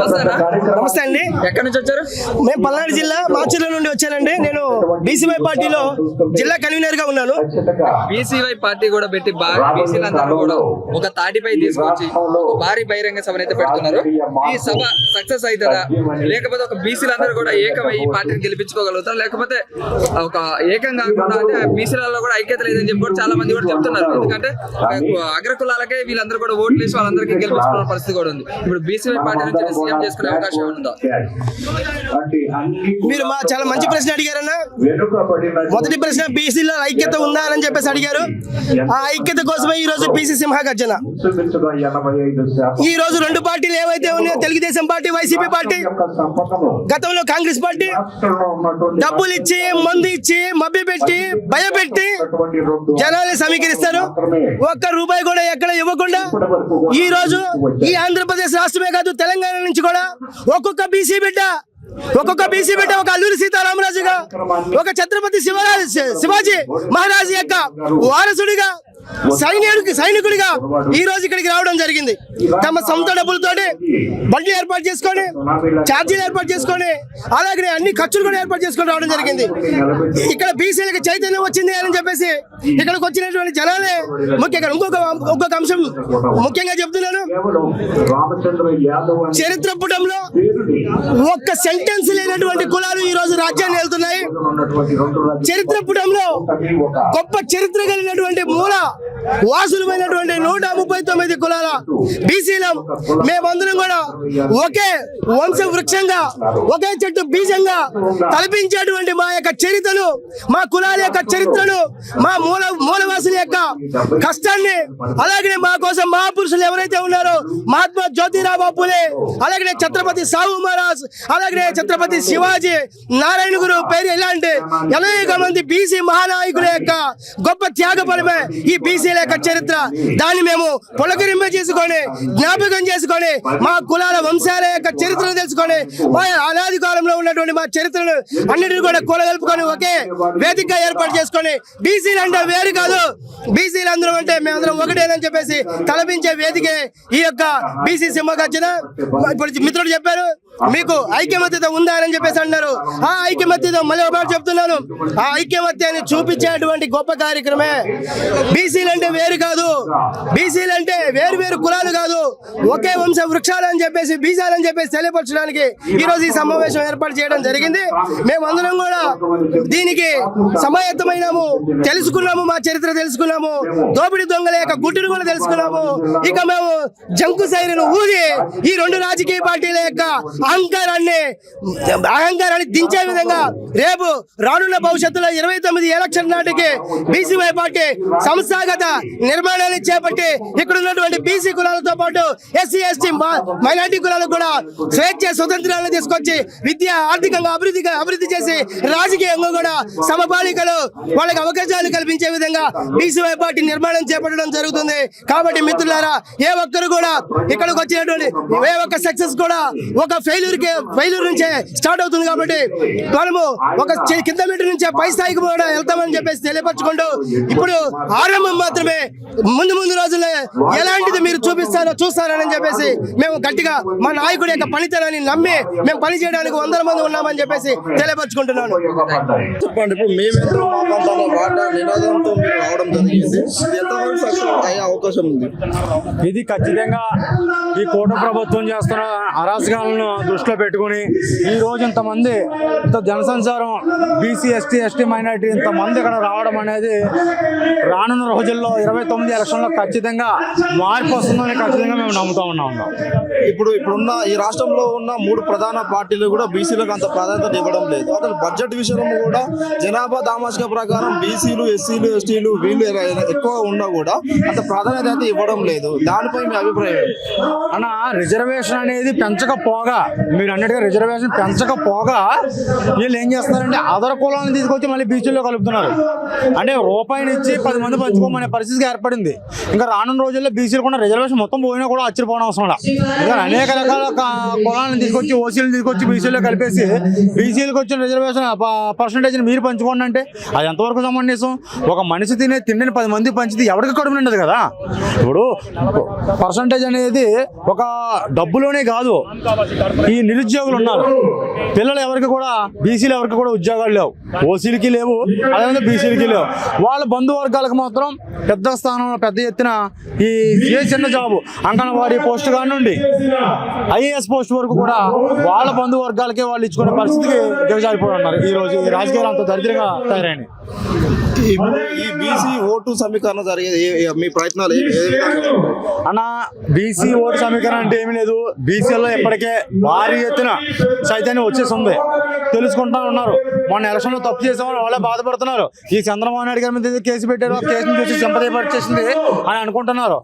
నమస్తే అండి. ఎక్కడి నుంచి వచ్చారు? మేము పల్నాడు జిల్లా మాచర్ల నుండి వచ్చానండి. నేను బీసీవై పార్టీలో జిల్లా కన్వీనర్ గా ఉన్నాను. బీసీవై పార్టీ కూడా పెట్టి బీసీలందరూ కూడా ఒక తాటిపై తీసుకొచ్చి భారీ బహిరంగ సభను అయితే పెడుతున్నారు. ఈ సభ సక్సెస్ అవుతుందా, లేకపోతే ఒక బీసీలందరూ కూడా ఏకమై ఈ పార్టీని గెలిపించుకోగలుగుతారు, లేకపోతే ఒక ఏకం కాకుండా అంటే బీసీలలో కూడా ఐక్యత లేదని చెప్పి కూడా చాలా మంది కూడా చెప్తున్నారు. ఎందుకంటే అగ్రకులాలకే వీళ్ళందరూ కూడా ఓట్లు వేసి వాళ్ళందరికీ గెలిపించుకున్న పరిస్థితి కూడా ఉంది. ఇప్పుడు బీసీవై పార్టీ నుంచి సీఎం చేసుకునే అవకాశం ఉందా? మీరు చాలా మంచి ప్రశ్న అడిగారన్న. మొదటి ప్రశ్న బీసీలో ఐక్యత ఉందా అని చెప్పేసి అడిగారు. ఆ ఐక్యత కోసమే ఈ రోజు బీసీ సింహగర్జన. ఈ రోజు రెండు పార్టీలు ఏవైతే ఉన్నాయో, తెలుగుదేశం పార్టీ, వైసీపీ పార్టీ, గతంలో కాంగ్రెస్ పార్టీ డబ్బులు ఇచ్చి, మందు ఇచ్చి, మభ్యపెట్టి, భయపెట్టి జనాన్ని సమీకరిస్తారు. ఒక్క రూపాయి కూడా ఎక్కడ ఇవ్వకుండా ఈ రోజు ఈ ఆంధ్రప్రదేశ్ రాష్ట్రమే కాదు, తెలంగాణ నుంచి కూడా ఒక్కొక్క బీసీ బిడ్డ ఒక అల్లూరి సీతారామరాజుగా, ఒక ఛత్రపతి శివాజీ మహారాజు యొక్క వారసుడిగా, సైనికుడిగా ఈ రోజు ఇక్కడికి రావడం జరిగింది. తమ సొంత డబ్బులతోటి బండ్లు ఏర్పాటు చేసుకొని, ఛార్జీలు ఏర్పాటు చేసుకొని, అలాగే అన్ని ఖర్చులు కూడా ఏర్పాటు చేసుకొని రావడం జరిగింది. ఇక్కడ బీసీలకు చైతన్యం వచ్చింది అని చెప్పేసి ఇక్కడికి వచ్చినటువంటి జనాలే ముఖ్యంగా. ఇంకొక అంశం ముఖ్యంగా చెప్తున్నాను. చరిత్ర పుటంలో ఒక్క సెంటెన్స్ లేనటువంటి కులాలు ఈ రోజు రాజ్యాన్ని వెళ్తున్నాయి. చరిత్ర పుటంలో గొప్ప చరిత్ర కలిగినటువంటి మూల వాసులమైనటువంటి 139 కులాల బీసీలం మేమందరం కూడా ఒకే వంశ వృక్షంగా, ఒకే చెట్టు బీజంగా తలపించేటువంటి మా యొక్క చరిత్రను, మా కులాల యొక్క చరిత్రను, మా మూలవాసుల యొక్క కష్టాన్ని, అలాగే మా కోసం మహాపురుషులు ఎవరైతే ఉన్నారో మహాత్మా జ్యోతిరావు పూలే, అలాగే ఛత్రపతి సాహు మహారాజ్, అలాగే ఛత్రపతి శివాజీ, నారాయణ గురు పేరు, ఇలాంటి అనేక మంది బీసీ మహానాయకుల యొక్క గొప్ప త్యాగపరమే ఈ బీసీల యొక్క చరిత్ర. దాన్ని మేము పులకరింప చేసుకొని, జ్ఞాపకం చేసుకొని, మా కులాల వంశాల యొక్క చరిత్రను తెలుసుకొని, మా అనాది కాలంలో ఉన్నటువంటి మా చరిత్రను అన్నిటిని కూడా కూలగలుపుకొని ఒకే వేదిక ఏర్పాటు చేసుకొని, బీసీలు అంటే వేరు కాదు, బీసీలు అందరం అంటే మేమందరం ఒకటేనని చెప్పేసి తలపించే వేదికే ఈ యొక్క బీసీ సింహగర్జన. ఇప్పుడు మిత్రుడు చెప్పారు మీకు ఐక్యమత్యత ఉందా అని చెప్పేసి అన్నారు. ఆ ఐక్యమత్యత మళ్ళీ ఒకటి చెప్తున్నాను, ఆ ఐక్యమత్యాన్ని చూపించేటువంటి గొప్ప కార్యక్రమే. బీసీలు అంటే వేరు కాదు, బీసీలు అంటే వేరు కులాలు కాదు, ఒకే వంశ వృక్షాలు అని చెప్పేసి, బీజాలని చెప్పేసి తెలియపరచడానికి ఈ రోజు ఈ సమావేశం ఏర్పాటు చేయడం జరిగింది. మేమందరం కూడా దీనికి సమాయత్తమైనాము, తెలుసుకున్నాము, మా చరిత్ర తెలుసుకున్నాము, దోపిడీ దొంగల యొక్క గుట్టును కూడా తెలుసుకున్నాము. ఇక మేము జంకు సైరను ఊది ఈ రెండు రాజకీయ పార్టీల యొక్క అహంకారాన్ని దించే విధంగా రేపు రానున్న భవిష్యత్తులో 29 ఎలక్షన్ నాటికి బీసీవై పార్టీ సంస్థాగత నిర్మాణాన్ని చేపట్టి ఇక్కడ ఉన్నటువంటి బీసీ కులాలతో పాటు ఎస్సీ ఎస్టీ మైనార్టీ కులాలకు కూడా స్వేచ్ఛ స్వతంత్రాలను తీసుకొచ్చి విద్య ఆర్థికంగా అభివృద్ధి చేసి రాజకీయంగా కూడా సమపాలికలు వాళ్ళకి అవకాశాలు కల్పించే విధంగా బీసీవై పార్టీ నిర్మాణం చేపట్టడం జరుగుతుంది. కాబట్టి మిత్రులారా, ఏ ఒక్కరు కూడా ఇక్కడికి వచ్చినటువంటి ఏ ఒక్క సక్సెస్ కూడా ఒక ఫెయిల్యూర్ నుంచే స్టార్ట్ అవుతుంది. కాబట్టి మనము ఒక కింద మీట నుంచే పై స్థాయికి కూడా వెళ్తామని చెప్పేసి తెలియపరచుకుంటూ, ఇప్పుడు ఆరంభం మాత్రమే, ముందు రోజుల్లో ఎలాంటిది మీరు చూస్తారని చెప్పేసి మేము గట్టిగా మా నాయకుడి యొక్క పనితనాన్ని నమ్మి మేము పని చేయడానికి 100 మంది ఉన్నామని చెప్పేసి తెలియపరచుకుంటున్నాను. చెప్పండి, ఇప్పుడు మేమెంతో నినాదంతో మీరు రావడం జరిగింది, ఎంతమంది సక్సెస్ అయ్యే అవకాశం ఉంది? ఇది ఖచ్చితంగా ఈ కోట ప్రభుత్వం చేస్తున్న అరాచకాలను దృష్టిలో పెట్టుకుని ఈ రోజు ఇంత జనసంచారం బీసీ ఎస్టీ మైనారిటీ ఇంతమంది ఇక్కడ రావడం అనేది రానున్న రోజుల్లో 29 ఎలక్షన్లో ఖచ్చితంగా మార్పు వస్తుందని ఖచ్చితంగా మేము నమ్ముతా ఉన్నాం. ఇప్పుడున్న ఈ రాష్ట్రంలో ఉన్న 3 ప్రధాన పార్టీలు కూడా బీసీలకు అంత ప్రాధాన్యత ఇవ్వడం లేదు. అసలు బడ్జెట్ విషయంలో కూడా జనాభా దామాషిక ప్రకారం బీసీలు, ఎస్సీలు, ఎస్టీలు వీళ్ళు ఎక్కువ ఉన్నా కూడా అంత ప్రాధాన్యత అయితే ఇవ్వడం లేదు. దానిపై మీ అభిప్రాయం అన్న? రిజర్వేషన్ అనేది పెంచకపోగా, మీరు అన్నట్టుగా రిజర్వేషన్ పెంచకపోగా వీళ్ళు ఏం చేస్తున్నారంటే అదర్ కులాలను తీసుకొచ్చి మళ్ళీ బీసీలో కలుపుతున్నారు. అంటే రూపాయిని ఇచ్చి 10 మంది పంచుకోమనే పరిస్థితికి ఏర్పడింది. ఇంకా రానున్న రోజుల్లో బీసీలు కూడా రిజర్వేషన్ మొత్తం మొత్తం పోయినా కూడా ఆశ్చర్యపోవడం అవసరం లేదు. ఎందుకంటే అనేక రకాల కులాలను తీసుకొచ్చి ఓసీలు తీసుకొచ్చి బీసీలో కలిపేసి బీసీలకు వచ్చిన రిజర్వేషన్ పర్సంటేజ్ని మీరు పంచుకోండి అంటే అది ఎంతవరకు సమంజసం? ఒక మనిషి తినే తిండిని 10 మంది పంచితే ఎవరికి కడుపు నిండదు కదా. ఇప్పుడు పర్సంటేజ్ అనేది ఒక డబ్బులోనే కాదు. ఈ నిరుద్యోగులు ఉన్నారు, పిల్లలు ఎవరికి కూడా బీసీలు ఎవరికి కూడా ఉద్యోగాలు లేవు, ఓసీలకి లేవు, అదేవిధంగా బీసీలకి లేవు. వాళ్ళ బంధువర్గాలకు మాత్రం పెద్ద స్థానంలో పెద్ద ఎత్తున ఈ ఏ చిన్న జాబు అంగన్వాడీ పోస్ట్ కాడి నుండి ఐఏఎస్ పోస్ట్ వరకు కూడా వాళ్ళ బంధువర్గాలకే వాళ్ళు ఇచ్చుకునే పరిస్థితికి దిగజారిపోయి ఉన్నారు. ఈ రోజు ఈ రాజకీయాలు అంత దరిద్రంగా తయారైనాయి. ఈ బీసీ ఓటు సమీకరణ జరిగేది మీ ప్రయత్నాలు అన్న, బీసీ ఓటు సమీకరణ అంటే ఏమీ లేదు. బీసీలో ఇప్పటికే భారీ ఎత్తున చైతన్యం వచ్చేసి ఉంది, తెలుసుకుంటా ఉన్నారు. మొన్న ఎలక్షన్లో తప్పు చేసామని వాళ్ళే బాధపడుతున్నారు. ఈ చంద్రబాబు నాయుడు గారి మీద కేసు పెట్టారు, కేసును చూసి సింపతిపరిచేసింది అని అనుకుంటున్నారు.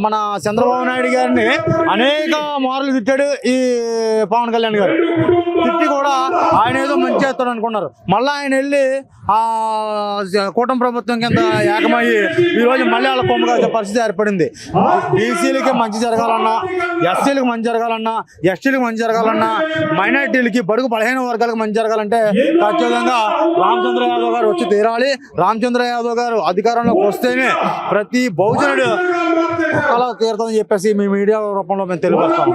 మన చంద్రబాబు నాయుడు గారిని అనేక మార్లు తిట్టాడు ఈ పవన్ కళ్యాణ్ గారు. తిట్టి కూడా ఆయన ఏదో మంచి చేస్తాడు అనుకున్నారు. మళ్ళీ ఆయన వెళ్ళి ఆ కూటమి ప్రభుత్వం కింద ఏకమయ్యి ఈరోజు మళ్ళీ వాళ్ళ కొమ్మగా పరిస్థితి ఏర్పడింది. బీసీలకి మంచి జరగాలన్నా, ఎస్సీలకు మంచి జరగాలన్నా, ఎస్టీలకు మంచి జరగాలన్నా, మైనార్టీలకి బడుగు 15 వర్గాలకు మంచి జరగాలంటే ఖచ్చితంగా రామచంద్ర యాదవ్ గారు వచ్చి తీరాలి. రామచంద్ర యాదవ్ గారు అధికారంలోకి వస్తేనే ప్రతి బహుజనుడు అలా తీరుతుందని చెప్పేసి మీ మీడియా రూపంలో మేము తెలియజేస్తాము.